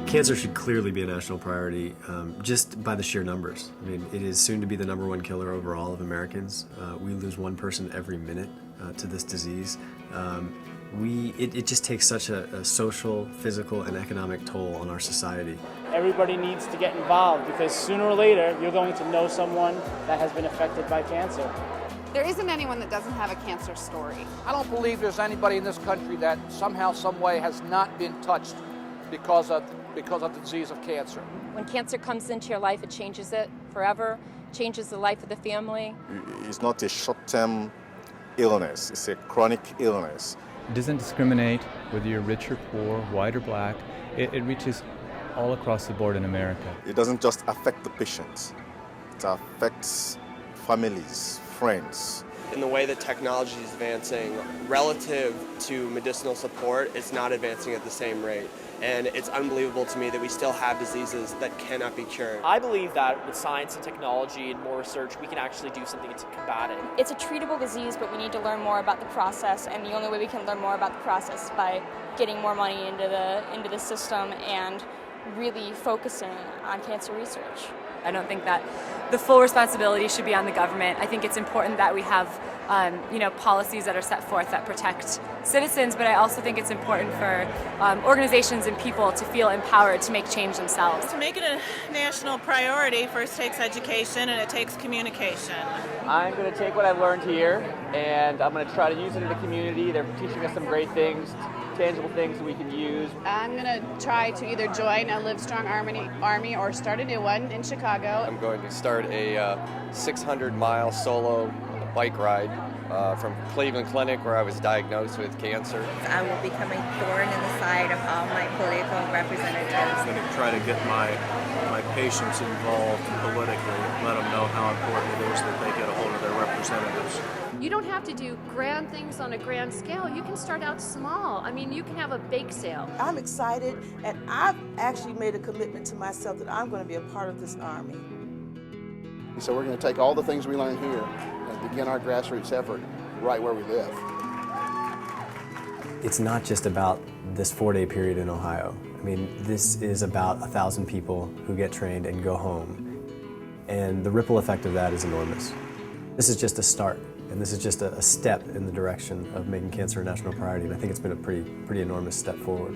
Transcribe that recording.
Cancer should clearly be a national priority just by the sheer numbers. I mean, it is soon to be the #1 killer overall of Americans. We lose one person every minute to this disease. It just takes such a social, physical, and economic toll on our society. Everybody needs to get involved because sooner or later you're going to know someone that has been affected by cancer. There isn't anyone that doesn't have a cancer story. I don't believe there's anybody in this country that somehow, some way has not been touched because of the disease of cancer. When cancer comes into your life, it changes it forever, changes the life of the family. It's not a short-term illness, it's a chronic illness. It doesn't discriminate whether you're rich or poor, white or black. It reaches all across the board in America. It doesn't just affect the patients, it affects families, friends. In the way that technology is advancing, relative to medicinal support, it's not advancing at the same rate. And it's unbelievable to me that we still have diseases that cannot be cured. I believe that with science and technology and more research, we can actually do something to combat it. It's a treatable disease, but we need to learn more about the process, and the only way we can learn more about the process is by getting more money into the system and really focusing on cancer research. I don't think that the full responsibility should be on the government. I think it's important that we have policies that are set forth that protect citizens, but I also think it's important for organizations and people to feel empowered to make change themselves. To make it a national priority, first takes education and it takes communication. I'm going to take what I've learned here and I'm going to try to use it in the community. They're teaching us some great things, tangible things that we can use. I'm going to try to either join a LiveStrong Army or start a new one in Chicago. I'm going to start a 600-mile solo bike ride from Cleveland Clinic, where I was diagnosed with cancer. I will become a thorn in the side of all my political representatives. I'm going to try to get my patients involved politically, let them know how important it is that they get a hold of their representatives. You don't have to do grand things on a grand scale. You can start out small. I mean, you can have a bake sale. I'm excited, and I've actually made a commitment to myself that I'm going to be a part of this army. So we're going to take all the things we learn here and begin our grassroots effort right where we live. It's not just about this 4-day period in Ohio. I mean, this is about 1,000 people who get trained and go home. And the ripple effect of that is enormous. This is just a start, and this is just a step in the direction of making cancer a national priority, and I think it's been a pretty enormous step forward.